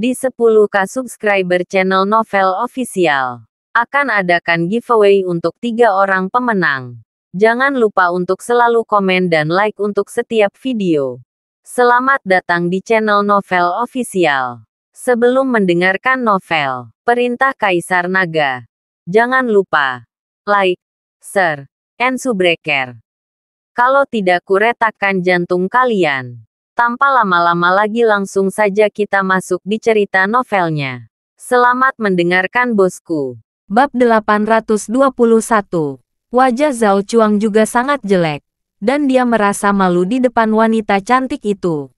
Di 10K subscriber channel Novel Official, akan adakan giveaway untuk 3 orang pemenang. Jangan lupa untuk selalu komen dan like untuk setiap video. Selamat datang di channel Novel Official. Sebelum mendengarkan novel Perintah Kaisar Naga, jangan lupa like, share, and subscribe. Kalau tidak kuretakkan jantung kalian. Tanpa lama-lama lagi langsung saja kita masuk di cerita novelnya. Selamat mendengarkan bosku. Bab 821. Wajah Zhao Chuang juga sangat jelek, dan dia merasa malu di depan wanita cantik itu.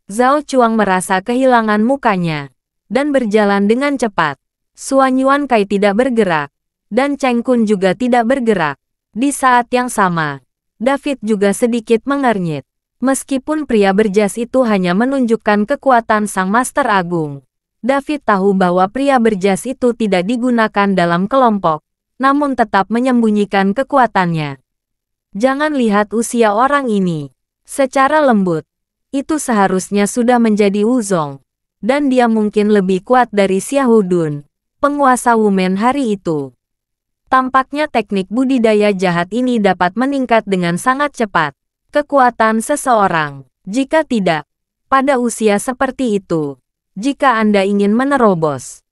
Zhao Chuang merasa kehilangan mukanya, dan berjalan dengan cepat. Suan Yuan Kai tidak bergerak, dan Cheng Kun juga tidak bergerak. Di saat yang sama, David juga sedikit mengernyit. Meskipun pria berjas itu hanya menunjukkan kekuatan sang Master Agung, David tahu bahwa pria berjas itu tidak digunakan dalam kelompok, namun tetap menyembunyikan kekuatannya. Jangan lihat usia orang ini. Secara lembut, itu seharusnya sudah menjadi Wuzong, dan dia mungkin lebih kuat dari Xiahudun, penguasa Wumen hari itu. Tampaknya teknik budidaya jahat ini dapat meningkat dengan sangat cepat. Kekuatan seseorang, jika tidak, pada usia seperti itu, jika Anda ingin menerobos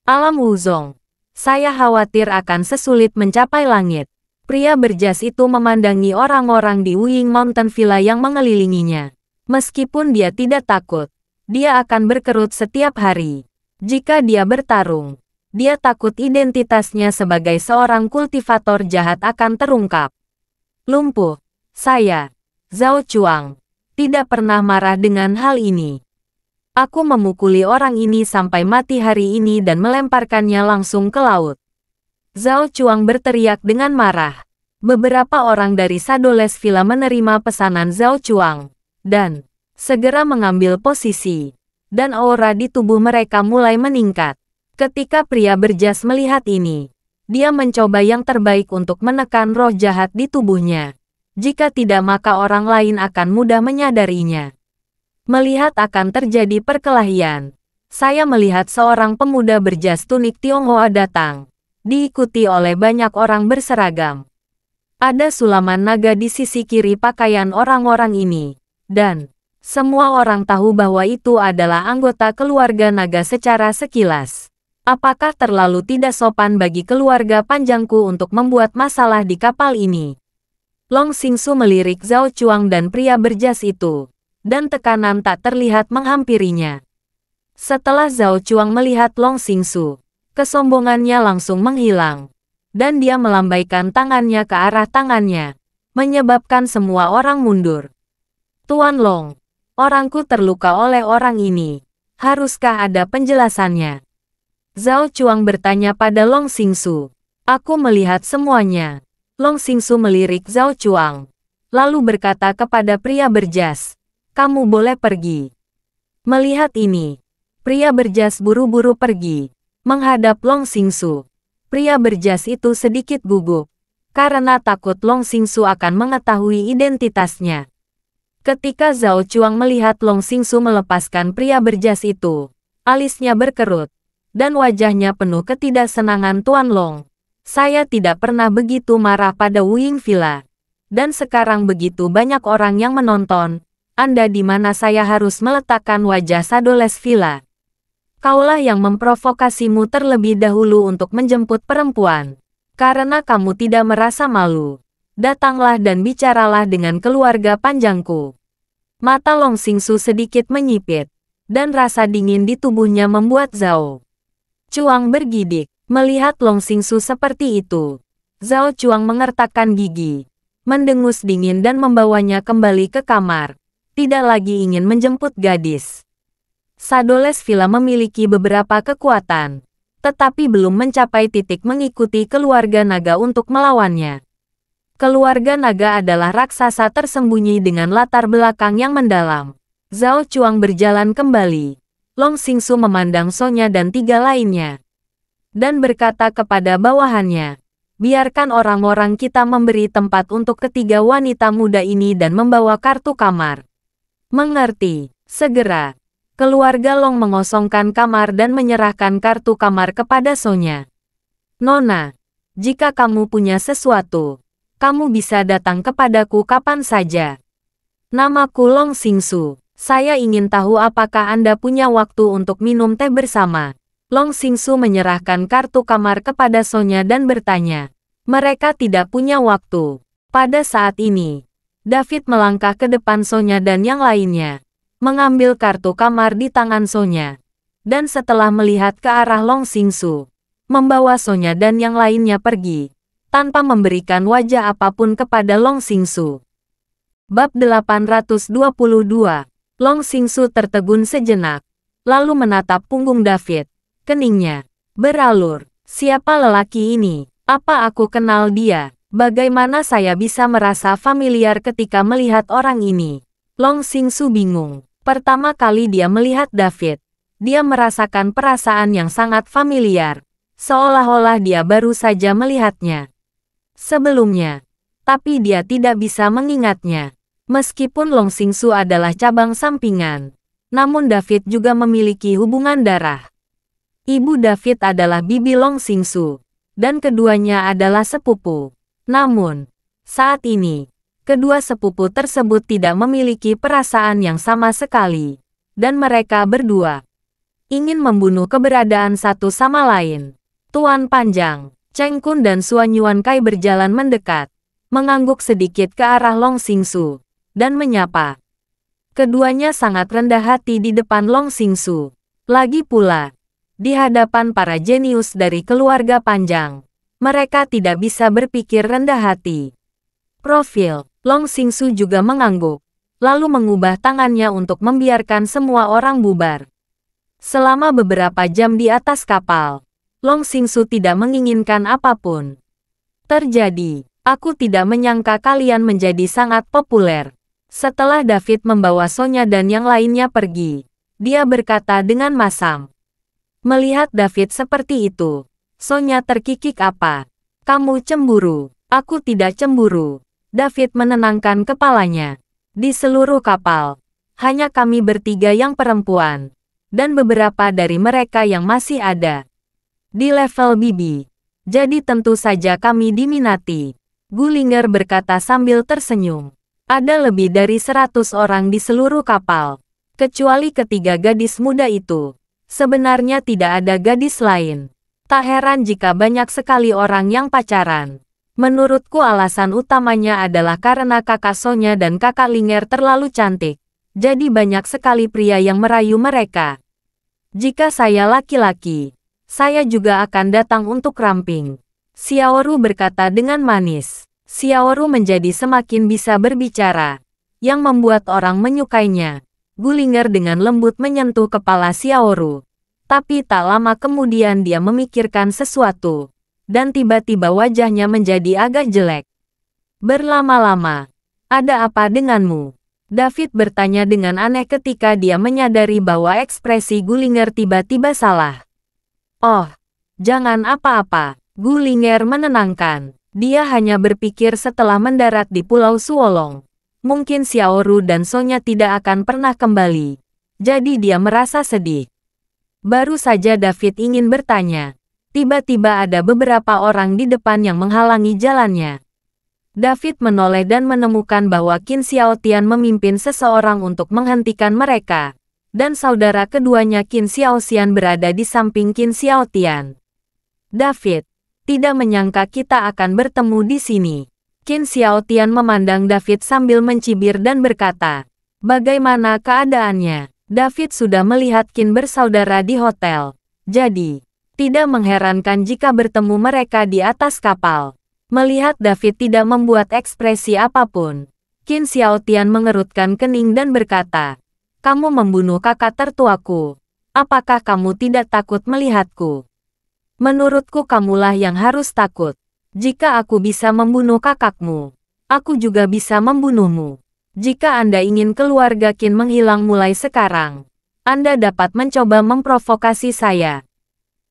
alam Wuzong, saya khawatir akan sesulit mencapai langit. Pria berjas itu memandangi orang-orang di Wuying Mountain Villa yang mengelilinginya. Meskipun dia tidak takut, dia akan berkerut setiap hari. Jika dia bertarung, dia takut identitasnya sebagai seorang kultivator jahat akan terungkap. Lumpuh, saya, Zhao Chuang, tidak pernah marah dengan hal ini. Aku memukuli orang ini sampai mati hari ini dan melemparkannya langsung ke laut. Zhao Chuang berteriak dengan marah. Beberapa orang dari Shadoles Villa menerima pesanan Zhao Chuang, dan segera mengambil posisi. Dan aura di tubuh mereka mulai meningkat. Ketika pria berjas melihat ini, dia mencoba yang terbaik untuk menekan roh jahat di tubuhnya. Jika tidak maka orang lain akan mudah menyadarinya. Melihat akan terjadi perkelahian, saya melihat seorang pemuda berjas tunik Tionghoa datang, diikuti oleh banyak orang berseragam. Ada sulaman naga di sisi kiri pakaian orang-orang ini, dan semua orang tahu bahwa itu adalah anggota keluarga naga secara sekilas. Apakah terlalu tidak sopan bagi keluarga panjangku untuk membuat masalah di kapal ini? Long Xingsu melirik Zhao Chuang dan pria berjas itu, dan tekanan tak terlihat menghampirinya. Setelah Zhao Chuang melihat Long Xingsu, kesombongannya langsung menghilang, dan dia melambaikan tangannya ke arah tangannya, menyebabkan semua orang mundur. Tuan Long, orangku terluka oleh orang ini. Haruskah ada penjelasannya? Zhao Chuang bertanya pada Long Xingsu. Aku melihat semuanya. Long Xingsu melirik Zhao Chuang, lalu berkata kepada pria berjas, kamu boleh pergi. Melihat ini, pria berjas buru-buru pergi, menghadap Long Xingsu. Pria berjas itu sedikit gugup, karena takut Long Xingsu akan mengetahui identitasnya. Ketika Zhao Chuang melihat Long Xingsu melepaskan pria berjas itu, alisnya berkerut, dan wajahnya penuh ketidaksenangan. Tuan Long, saya tidak pernah begitu marah pada Wuying Villa. Dan sekarang begitu banyak orang yang menonton, Anda di mana saya harus meletakkan wajah Shadoles Villa. Kaulah yang memprovokasimu terlebih dahulu untuk menjemput perempuan. Karena kamu tidak merasa malu, datanglah dan bicaralah dengan keluarga panjangku. Mata Long Xingsu sedikit menyipit, dan rasa dingin di tubuhnya membuat Zhao Chuang bergidik. Melihat Long Xingsu seperti itu, Zhao Chuang mengertakkan gigi, mendengus dingin dan membawanya kembali ke kamar. Tidak lagi ingin menjemput gadis. Shadoles Villa memiliki beberapa kekuatan, tetapi belum mencapai titik mengikuti keluarga naga untuk melawannya. Keluarga naga adalah raksasa tersembunyi dengan latar belakang yang mendalam. Zhao Chuang berjalan kembali. Long Xingsu memandang Sonya dan 3 lainnya, dan berkata kepada bawahannya, biarkan orang-orang kita memberi tempat untuk ketiga wanita muda ini dan membawa kartu kamar. Mengerti, segera. Keluarga Long mengosongkan kamar dan menyerahkan kartu kamar kepada Sonya. Nona, jika kamu punya sesuatu, kamu bisa datang kepadaku kapan saja. Namaku Long Xingsu. Saya ingin tahu apakah Anda punya waktu untuk minum teh bersama. Long Xingsu menyerahkan kartu kamar kepada Sonya dan bertanya. Mereka tidak punya waktu. Pada saat ini, David melangkah ke depan Sonya dan yang lainnya, mengambil kartu kamar di tangan Sonya. Dan setelah melihat ke arah Long Xingsu, membawa Sonya dan yang lainnya pergi, tanpa memberikan wajah apapun kepada Long Xingsu. Bab 822. Long Xingsu tertegun sejenak, lalu menatap punggung David. Keningnya beralur. Siapa lelaki ini? Apa aku kenal dia? Bagaimana saya bisa merasa familiar ketika melihat orang ini? Long Xingsu bingung. Pertama kali dia melihat David, dia merasakan perasaan yang sangat familiar, seolah-olah dia baru saja melihatnya sebelumnya, tapi dia tidak bisa mengingatnya. Meskipun Long Xingsu adalah cabang sampingan, namun David juga memiliki hubungan darah. Ibu David adalah bibi Long Xingsu, dan keduanya adalah sepupu. Namun, saat ini, kedua sepupu tersebut tidak memiliki perasaan yang sama sekali, dan mereka berdua ingin membunuh keberadaan satu sama lain. Tuan Panjang, Cheng Kun dan Suan Yuan Kai berjalan mendekat, mengangguk sedikit ke arah Long Xingsu, dan menyapa. Keduanya sangat rendah hati di depan Long Xingsu. Lagi pula, di hadapan para jenius dari keluarga Panjang, mereka tidak bisa berpikir rendah hati. Profil Long Xingsu juga mengangguk, lalu mengubah tangannya untuk membiarkan semua orang bubar. Selama beberapa jam di atas kapal, Long Xingsu tidak menginginkan apapun terjadi. Aku tidak menyangka kalian menjadi sangat populer. Setelah David membawa Sonya dan yang lainnya pergi, dia berkata dengan masam. Melihat David seperti itu, Sonya terkikik. Apa? Kamu cemburu? Aku tidak cemburu. David menenangkan kepalanya. Di seluruh kapal, hanya kami bertiga yang perempuan, dan beberapa dari mereka yang masih ada di level bibi. Jadi tentu saja kami diminati. Gullinger berkata sambil tersenyum. Ada lebih dari 100 orang di seluruh kapal, kecuali ketiga gadis muda itu. Sebenarnya tidak ada gadis lain. Tak heran jika banyak sekali orang yang pacaran. Menurutku alasan utamanya adalah karena kakak Sonya dan kakak Linger terlalu cantik. Jadi banyak sekali pria yang merayu mereka. Jika saya laki-laki, saya juga akan datang untuk ramping. Xiaoru berkata dengan manis. Xiaoru menjadi semakin bisa berbicara, yang membuat orang menyukainya. Gullinger dengan lembut menyentuh kepala Xiaoru. Tapi tak lama kemudian dia memikirkan sesuatu. Dan tiba-tiba wajahnya menjadi agak jelek. Berlama-lama, ada apa denganmu? David bertanya dengan aneh ketika dia menyadari bahwa ekspresi Gullinger tiba-tiba salah. Oh, jangan apa-apa. Gullinger menenangkan. Dia hanya berpikir setelah mendarat di Pulau Suolong. Mungkin Xiaoru dan Sonya tidak akan pernah kembali. Jadi dia merasa sedih. Baru saja David ingin bertanya. Tiba-tiba ada beberapa orang di depan yang menghalangi jalannya. David menoleh dan menemukan bahwa Qin Xiaotian memimpin seseorang untuk menghentikan mereka. Dan saudara keduanya Qin Xiaoxian berada di samping Qin Xiaotian. David, tidak menyangka kita akan bertemu di sini. Qin Xiaotian memandang David sambil mencibir dan berkata, bagaimana keadaannya? David sudah melihat Qin bersaudara di hotel. Jadi, tidak mengherankan jika bertemu mereka di atas kapal. Melihat David tidak membuat ekspresi apapun, Qin Xiaotian mengerutkan kening dan berkata, kamu membunuh kakak tertuaku. Apakah kamu tidak takut melihatku? Menurutku kamulah yang harus takut. Jika aku bisa membunuh kakakmu, aku juga bisa membunuhmu. Jika Anda ingin keluarga Qin menghilang mulai sekarang, Anda dapat mencoba memprovokasi saya.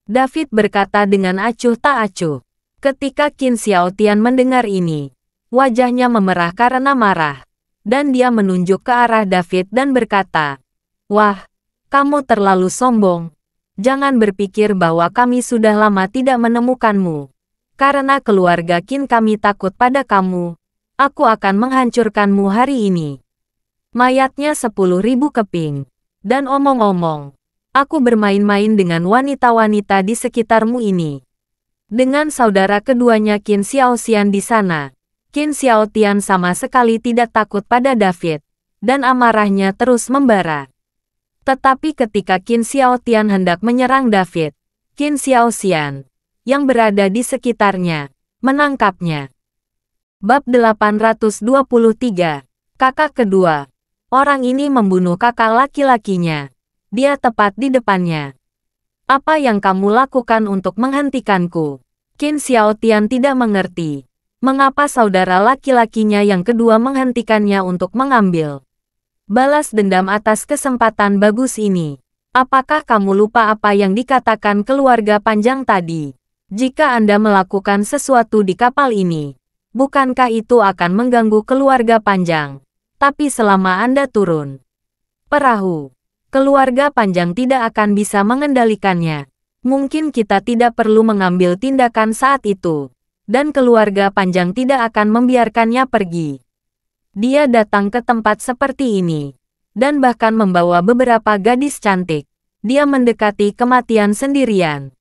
David berkata dengan acuh tak acuh. Ketika Qin Xiaotian mendengar ini, wajahnya memerah karena marah. Dan dia menunjuk ke arah David dan berkata, wah, Kamu terlalu sombong. Jangan berpikir bahwa kami sudah lama tidak menemukanmu. Karena keluarga Qin kami takut pada kamu. Aku akan menghancurkanmu hari ini. Mayatnya 10.000 keping. Dan omong-omong, aku bermain-main dengan wanita-wanita di sekitarmu ini. Dengan saudara keduanya Qin Xiaoxian di sana, Qin Xiaotian sama sekali tidak takut pada David, dan amarahnya terus membara. Tetapi ketika Qin Xiaotian hendak menyerang David, Qin Xiaoxian, yang berada di sekitarnya, menangkapnya. Bab 823, Kakak kedua. Orang ini membunuh kakak laki-lakinya. Dia tepat di depannya. Apa yang kamu lakukan untuk menghentikanku? Qin Xiaotian tidak mengerti. Mengapa saudara laki-lakinya yang kedua menghentikannya untuk mengambil balas dendam atas kesempatan bagus ini? Apakah kamu lupa apa yang dikatakan keluarga panjang tadi? Jika Anda melakukan sesuatu di kapal ini, bukankah itu akan mengganggu keluarga panjang? Tapi selama Anda turun perahu, keluarga panjang tidak akan bisa mengendalikannya. Mungkin kita tidak perlu mengambil tindakan saat itu, dan keluarga panjang tidak akan membiarkannya pergi. Dia datang ke tempat seperti ini, dan bahkan membawa beberapa gadis cantik. Dia mendekati kematian sendirian.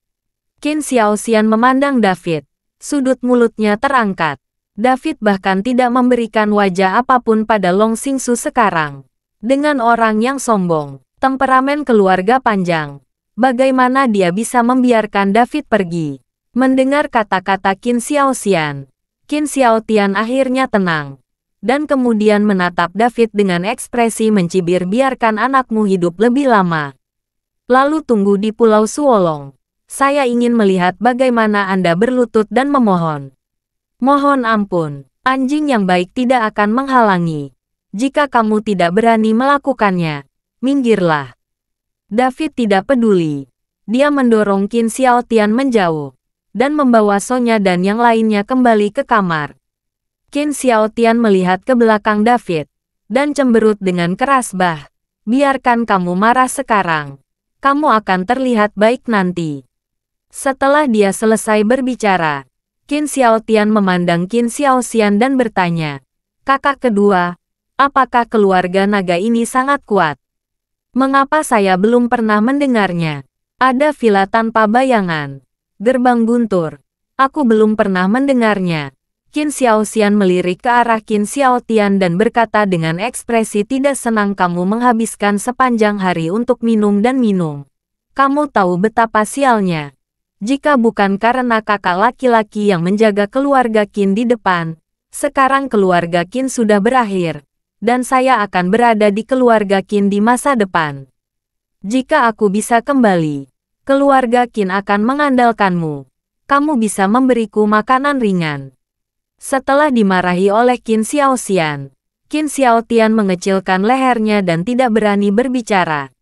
Qin Xiaoxian memandang David. Sudut mulutnya terangkat. David bahkan tidak memberikan wajah apapun pada Long Xingsu sekarang. Dengan orang yang sombong, temperamen keluarga panjang, bagaimana dia bisa membiarkan David pergi? Mendengar kata-kata Qin Xiaoxian, Qin Xiaotian akhirnya tenang. Dan kemudian menatap David dengan ekspresi mencibir, biarkan anakmu hidup lebih lama. Lalu tunggu di Pulau Suolong. Saya ingin melihat bagaimana Anda berlutut dan memohon. Mohon ampun, anjing yang baik tidak akan menghalangi. Jika kamu tidak berani melakukannya, minggirlah. David tidak peduli. Dia mendorong Qin Xiaotian menjauh, dan membawa Sonya dan yang lainnya kembali ke kamar. Qin Xiaotian melihat ke belakang David, dan cemberut dengan keras, biarkan kamu marah sekarang. Kamu akan terlihat baik nanti. Setelah dia selesai berbicara, Qin Xiaotian memandang Qin Xiaoxian dan bertanya, kakak kedua, apakah keluarga naga ini sangat kuat? Mengapa saya belum pernah mendengarnya? Ada villa tanpa bayangan. Gerbang guntur. Aku belum pernah mendengarnya. Qin Xiaoxian melirik ke arah Qin Xiaotian dan berkata dengan ekspresi tidak senang, kamu menghabiskan sepanjang hari untuk minum dan minum. Kamu tahu betapa sialnya. Jika bukan karena kakak laki-laki yang menjaga keluarga Qin di depan, sekarang keluarga Qin sudah berakhir, dan saya akan berada di keluarga Qin di masa depan. Jika aku bisa kembali, keluarga Qin akan mengandalkanmu. Kamu bisa memberiku makanan ringan. Setelah dimarahi oleh Qin Xiaoxian, Qin Xiaotian mengecilkan lehernya dan tidak berani berbicara.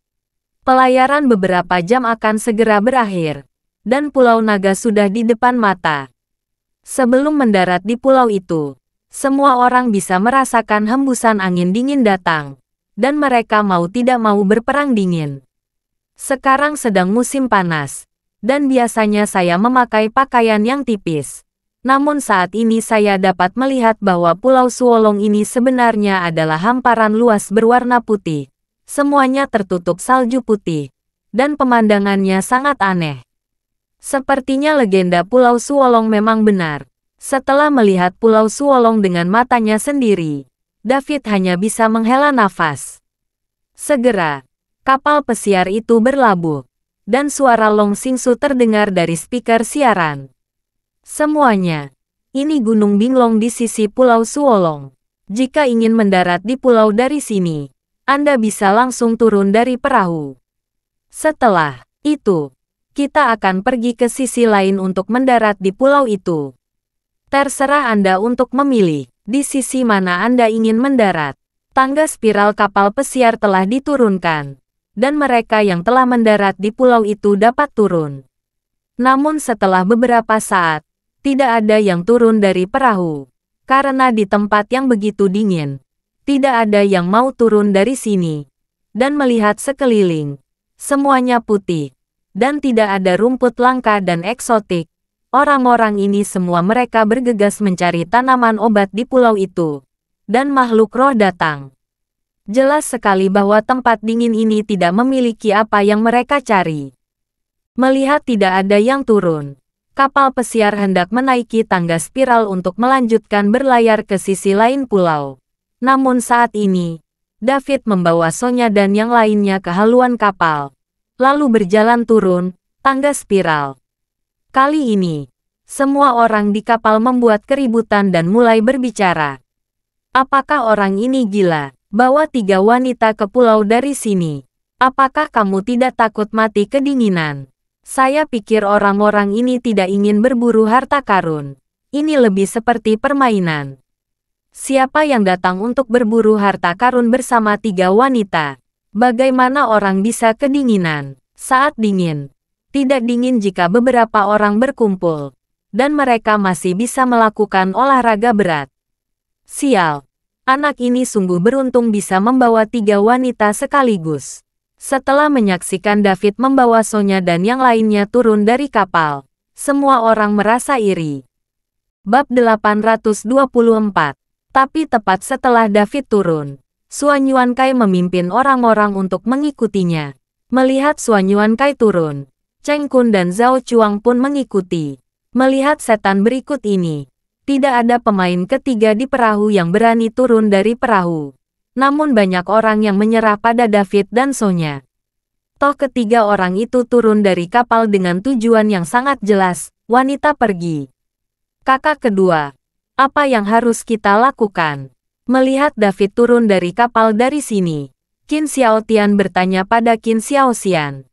Pelayaran beberapa jam akan segera berakhir. Dan Pulau Naga sudah di depan mata. Sebelum mendarat di pulau itu, semua orang bisa merasakan hembusan angin dingin datang, dan mereka mau tidak mau berperang dingin. Sekarang sedang musim panas, dan biasanya saya memakai pakaian yang tipis. Namun saat ini saya dapat melihat bahwa Pulau Suolong ini sebenarnya adalah hamparan luas berwarna putih. Semuanya tertutup salju putih, dan pemandangannya sangat aneh. Sepertinya legenda Pulau Suolong memang benar. Setelah melihat Pulau Suolong dengan matanya sendiri, David hanya bisa menghela nafas. Segera, kapal pesiar itu berlabuh, dan suara Long Xingsu terdengar dari speaker siaran. Semuanya, ini Gunung Binglong di sisi Pulau Suolong. Jika ingin mendarat di pulau dari sini, Anda bisa langsung turun dari perahu. Setelah itu, kita akan pergi ke sisi lain untuk mendarat di pulau itu. Terserah Anda untuk memilih di sisi mana Anda ingin mendarat. Tangga spiral kapal pesiar telah diturunkan, dan mereka yang telah mendarat di pulau itu dapat turun. Namun setelah beberapa saat, tidak ada yang turun dari perahu, karena di tempat yang begitu dingin, tidak ada yang mau turun dari sini dan melihat sekeliling. Semuanya putih. Dan tidak ada rumput langka dan eksotik. Orang-orang ini semua mereka bergegas mencari tanaman obat di pulau itu. Dan makhluk roh datang. Jelas sekali bahwa tempat dingin ini tidak memiliki apa yang mereka cari. Melihat tidak ada yang turun, kapal pesiar hendak menaiki tangga spiral untuk melanjutkan berlayar ke sisi lain pulau. Namun saat ini, David membawa Sonya dan yang lainnya ke haluan kapal, lalu berjalan turun tangga spiral. Kali ini, semua orang di kapal membuat keributan dan mulai berbicara. Apakah orang ini gila? Bawa 3 wanita ke pulau dari sini. Apakah kamu tidak takut mati kedinginan? Saya pikir orang-orang ini tidak ingin berburu harta karun. Ini lebih seperti permainan. Siapa yang datang untuk berburu harta karun bersama 3 wanita? Bagaimana orang bisa kedinginan saat dingin? Tidak dingin jika beberapa orang berkumpul, dan mereka masih bisa melakukan olahraga berat. Sial, anak ini sungguh beruntung bisa membawa 3 wanita sekaligus. Setelah menyaksikan David membawa Sonya dan yang lainnya turun dari kapal, semua orang merasa iri. Bab 824. Tapi tepat setelah David turun, Xuan Yuankai memimpin orang-orang untuk mengikutinya. Melihat Xuan Yuankai turun, Cheng Kun dan Zhao Chuang pun mengikuti. Melihat setan berikut ini, tidak ada pemain ketiga di perahu yang berani turun dari perahu. Namun banyak orang yang menyerah pada David dan Sonya. Toh ketiga orang itu turun dari kapal dengan tujuan yang sangat jelas, wanita pergi. Kakak kedua, apa yang harus kita lakukan? Melihat David turun dari kapal dari sini, Qin Xiaotian bertanya pada Qin Xiaoxian.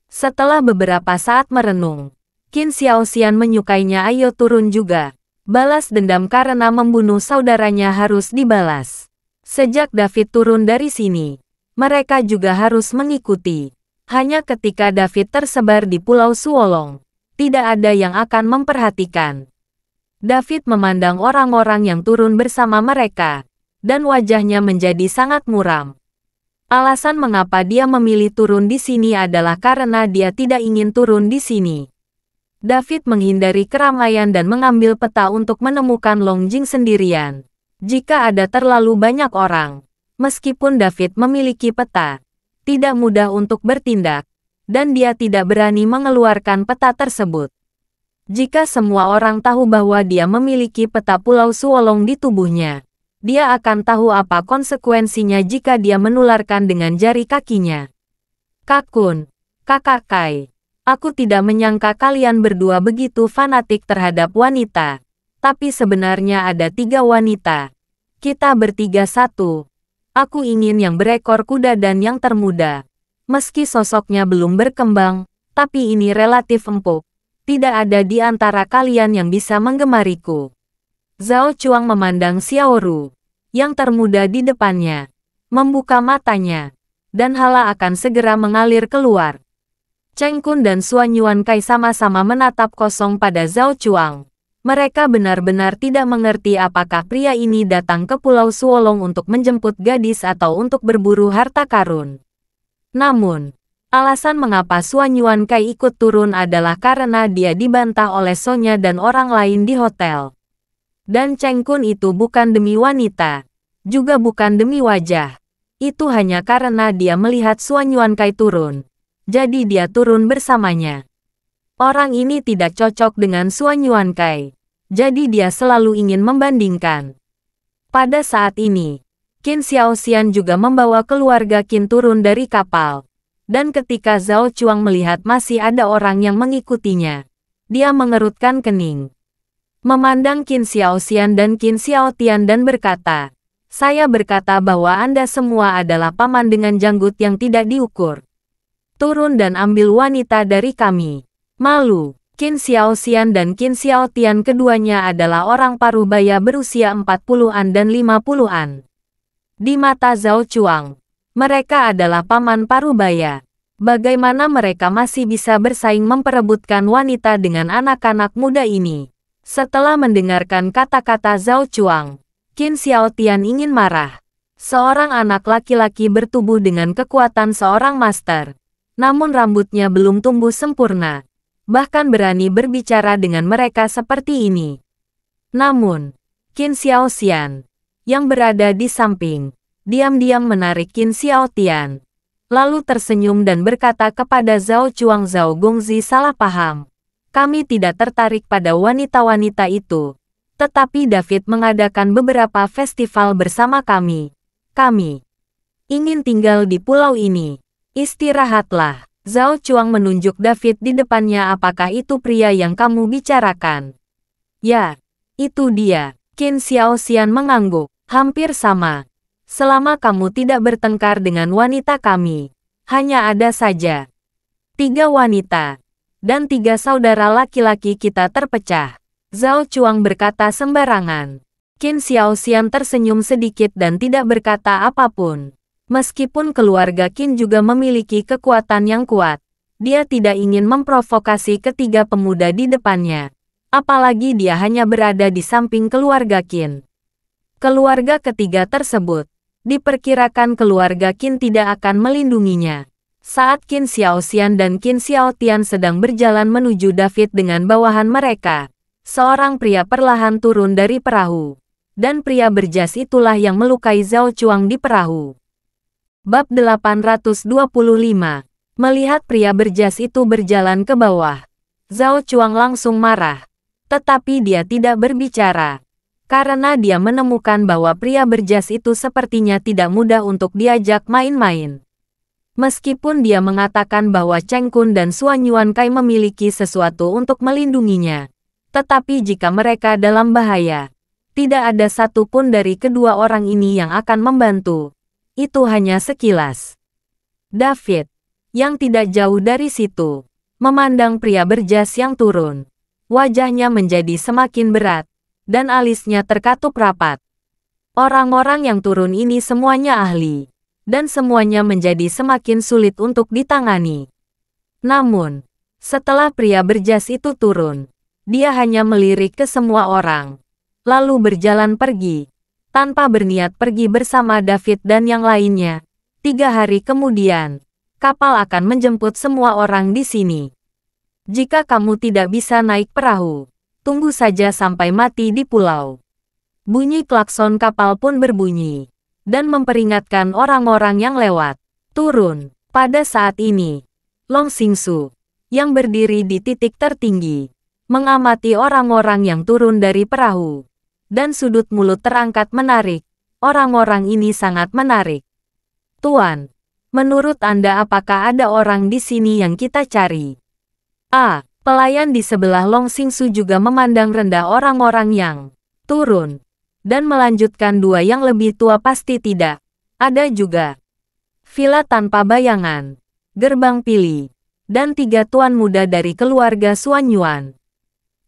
Setelah beberapa saat merenung, Qin Xiaoxian menyukainya. Ayo turun juga. Balas dendam karena membunuh saudaranya harus dibalas. Sejak David turun dari sini, mereka juga harus mengikuti. Hanya ketika David tersebar di Pulau Suolong, tidak ada yang akan memperhatikan. David memandang orang-orang yang turun bersama mereka, dan wajahnya menjadi sangat muram. Alasan mengapa dia memilih turun di sini adalah karena dia tidak ingin turun di sini. David menghindari keramaian dan mengambil peta untuk menemukan Longjing sendirian. Jika ada terlalu banyak orang, meskipun David memiliki peta, tidak mudah untuk bertindak, dan dia tidak berani mengeluarkan peta tersebut. Jika semua orang tahu bahwa dia memiliki peta Pulau Suolong di tubuhnya, dia akan tahu apa konsekuensinya jika dia menularkan dengan jari kakinya. Kak Kun, Kakak Kai, aku tidak menyangka kalian berdua begitu fanatik terhadap wanita. Tapi sebenarnya ada 3 wanita. Kita bertiga satu. Aku ingin yang berekor kuda dan yang termuda. Meski sosoknya belum berkembang, tapi ini relatif empuk. Tidak ada di antara kalian yang bisa menggemariku. Zhao Chuang memandang Xiao Ru, yang termuda di depannya, membuka matanya, dan hala akan segera mengalir keluar. Cheng Kun dan Xuan Yuankai sama-sama menatap kosong pada Zhao Chuang. Mereka benar-benar tidak mengerti apakah pria ini datang ke Pulau Suolong untuk menjemput gadis atau untuk berburu harta karun. Namun, alasan mengapa Xuan Yuankai ikut turun adalah karena dia dibantah oleh Sonya dan orang lain di hotel. Dan Cheng Kun itu bukan demi wanita, juga bukan demi wajah. Itu hanya karena dia melihat Xuan Yuankai turun. Jadi dia turun bersamanya. Orang ini tidak cocok dengan Xuan Yuankai. Jadi dia selalu ingin membandingkan. Pada saat ini, Qin Xiaoxian juga membawa keluarga Qin turun dari kapal. Dan ketika Zhao Chuang melihat masih ada orang yang mengikutinya, dia mengerutkan kening. Memandang Qin Xiaoxian dan Qin Xiaotian dan berkata, saya berkata bahwa Anda semua adalah paman dengan janggut yang tidak diukur. Turun dan ambil wanita dari kami. Malu. Qin Xiaoxian dan Qin Xiaotian keduanya adalah orang parubaya berusia 40-an dan 50-an. Di mata Zhao Chuang, mereka adalah paman parubaya. Bagaimana mereka masih bisa bersaing memperebutkan wanita dengan anak-anak muda ini? Setelah mendengarkan kata-kata Zhao Chuang, Qin Xiaotian ingin marah. Seorang anak laki-laki bertubuh dengan kekuatan seorang master. namun rambutnya belum tumbuh sempurna. Bahkan berani berbicara dengan mereka seperti ini. Namun, Qin Xiaoxian, yang berada di samping, diam-diam menarik Qin Xiaotian. Lalu tersenyum dan berkata kepada Zhao Chuang, Zhao Gongzi salah paham. Kami tidak tertarik pada wanita-wanita itu. Tetapi David mengadakan beberapa festival bersama kami. Kami ingin tinggal di pulau ini. Istirahatlah. Zhao Chuang menunjuk David di depannya. Apakah itu pria yang kamu bicarakan? Ya, itu dia. Qin Xiaoxian mengangguk. Hampir sama. Selama kamu tidak bertengkar dengan wanita kami, hanya ada saja 3 wanita, dan 3 saudara laki-laki kita terpecah. Zhao Chuang berkata sembarangan. Qin Xiaoxian tersenyum sedikit dan tidak berkata apapun. Meskipun keluarga Qin juga memiliki kekuatan yang kuat, dia tidak ingin memprovokasi ketiga pemuda di depannya. Apalagi dia hanya berada di samping keluarga Qin. Keluarga ketiga tersebut, diperkirakan keluarga Qin tidak akan melindunginya. Saat Qin Xiaoxian dan Qin Xiaotian sedang berjalan menuju David dengan bawahan mereka, seorang pria perlahan turun dari perahu. Dan pria berjas itulah yang melukai Zhao Chuang di perahu. Bab 825. Melihat pria berjas itu berjalan ke bawah, Zhao Chuang langsung marah. Tetapi dia tidak berbicara. Karena dia menemukan bahwa pria berjas itu sepertinya tidak mudah untuk diajak main-main. Meskipun dia mengatakan bahwa Cheng Kun dan Suan Yuankai memiliki sesuatu untuk melindunginya. Tetapi jika mereka dalam bahaya, tidak ada satupun dari kedua orang ini yang akan membantu. Itu hanya sekilas. David, yang tidak jauh dari situ, memandang pria berjas yang turun. Wajahnya menjadi semakin berat, dan alisnya terkatup rapat. Orang-orang yang turun ini semuanya ahli, dan semuanya menjadi semakin sulit untuk ditangani. Namun, setelah pria berjas itu turun, dia hanya melirik ke semua orang, lalu berjalan pergi, tanpa berniat pergi bersama David dan yang lainnya. 3 hari kemudian, kapal akan menjemput semua orang di sini. Jika kamu tidak bisa naik perahu, tunggu saja sampai mati di pulau. Bunyi klakson kapal pun berbunyi, dan memperingatkan orang-orang yang lewat. Turun. Pada saat ini, Long Xingsu, yang berdiri di titik tertinggi, mengamati orang-orang yang turun dari perahu. Dan sudut mulut terangkat menarik. Orang-orang ini sangat menarik. Tuan, menurut Anda apakah ada orang di sini yang kita cari? Pelayan di sebelah Long Xingsu juga memandang rendah orang-orang yang turun, dan melanjutkan 2 yang lebih tua pasti tidak. Ada juga villa tanpa bayangan, gerbang pilih, dan 3 tuan muda dari keluarga Suan Yuan.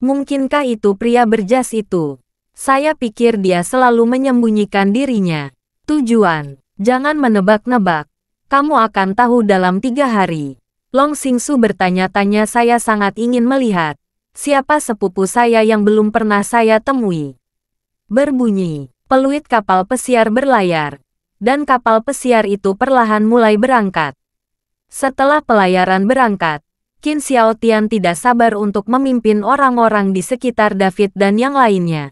Mungkinkah itu pria berjas itu? Saya pikir dia selalu menyembunyikan dirinya. Tujuan, jangan menebak-nebak. Kamu akan tahu dalam 3 hari. Long Xingsu bertanya-tanya. Saya sangat ingin melihat siapa sepupu saya yang belum pernah saya temui. Berbunyi, peluit kapal pesiar berlayar, dan kapal pesiar itu perlahan mulai berangkat. Setelah pelayaran berangkat, Qin Xiaotian tidak sabar untuk memimpin orang-orang di sekitar David dan yang lainnya.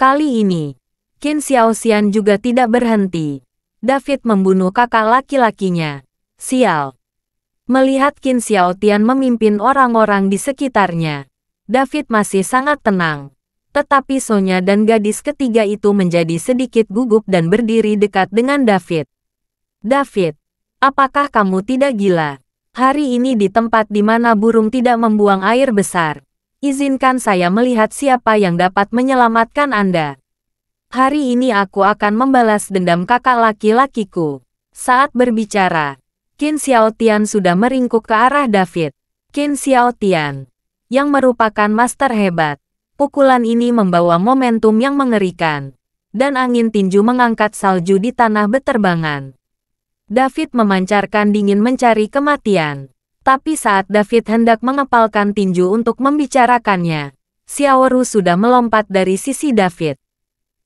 Kali ini, Qin Xiaoxian juga tidak berhenti. David membunuh kakak laki-lakinya. Sial. Melihat Qin Xiaotian memimpin orang-orang di sekitarnya, David masih sangat tenang. Tetapi Sonya dan gadis ketiga itu menjadi sedikit gugup dan berdiri dekat dengan David. David, apakah kamu tidak gila? Hari ini di tempat di mana burung tidak membuang air besar. Izinkan saya melihat siapa yang dapat menyelamatkan Anda. Hari ini aku akan membalas dendam kakak laki-lakiku. Saat berbicara, Qin Xiaotian sudah meringkuk ke arah David. Qin Xiaotian, yang merupakan master hebat. Pukulan ini membawa momentum yang mengerikan, dan angin tinju mengangkat salju di tanah beterbangan. David memancarkan dingin mencari kematian. Tapi saat David hendak mengepalkan tinju untuk membicarakannya, Xiaoru sudah melompat dari sisi David.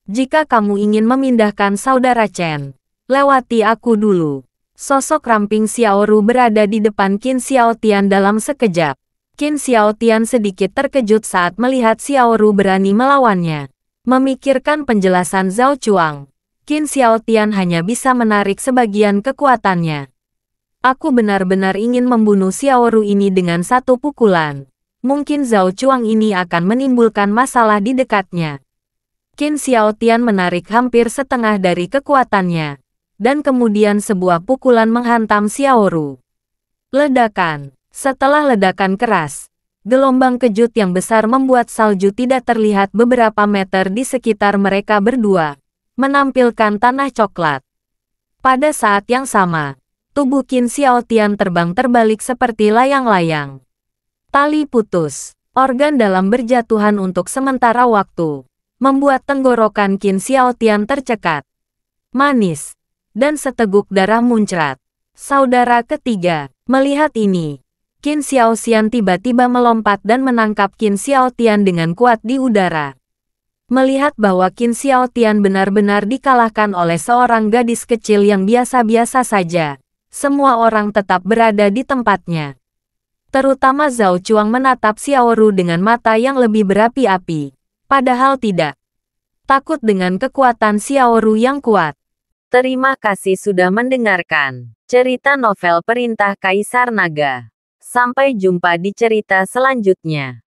Jika kamu ingin memindahkan saudara Chen, lewati aku dulu. Sosok ramping Xiaoru berada di depan Qin Xiaotian dalam sekejap. Qin Xiaotian sedikit terkejut saat melihat Xiaoru berani melawannya. Memikirkan penjelasan Zhao Chuang, Qin Xiaotian hanya bisa menarik sebagian kekuatannya. Aku benar-benar ingin membunuh Xiaoru ini dengan satu pukulan. Mungkin Zhao Chuang ini akan menimbulkan masalah di dekatnya. Qin Xiaotian menarik hampir setengah dari kekuatannya. Dan kemudian sebuah pukulan menghantam Xiaoru. Ledakan. Setelah ledakan keras, gelombang kejut yang besar membuat salju tidak terlihat beberapa meter di sekitar mereka berdua, menampilkan tanah coklat. Pada saat yang sama, tubuh Qin Xiaotian terbang terbalik seperti layang-layang. Tali putus, organ dalam berjatuhan untuk sementara waktu, membuat tenggorokan Qin Xiaotian tercekat. Manis. Dan seteguk darah muncrat. Saudara ketiga, melihat ini, Qin Xiaoxian tiba-tiba melompat dan menangkap Qin Xiaotian dengan kuat di udara. Melihat bahwa Qin Xiaotian benar-benar dikalahkan oleh seorang gadis kecil yang biasa-biasa saja, semua orang tetap berada di tempatnya. Terutama Zhao Chuang menatap Xiaoru dengan mata yang lebih berapi-api, padahal tidak takut dengan kekuatan Xiaoru yang kuat. Terima kasih sudah mendengarkan cerita novel Perintah Kaisar Naga. Sampai jumpa di cerita selanjutnya.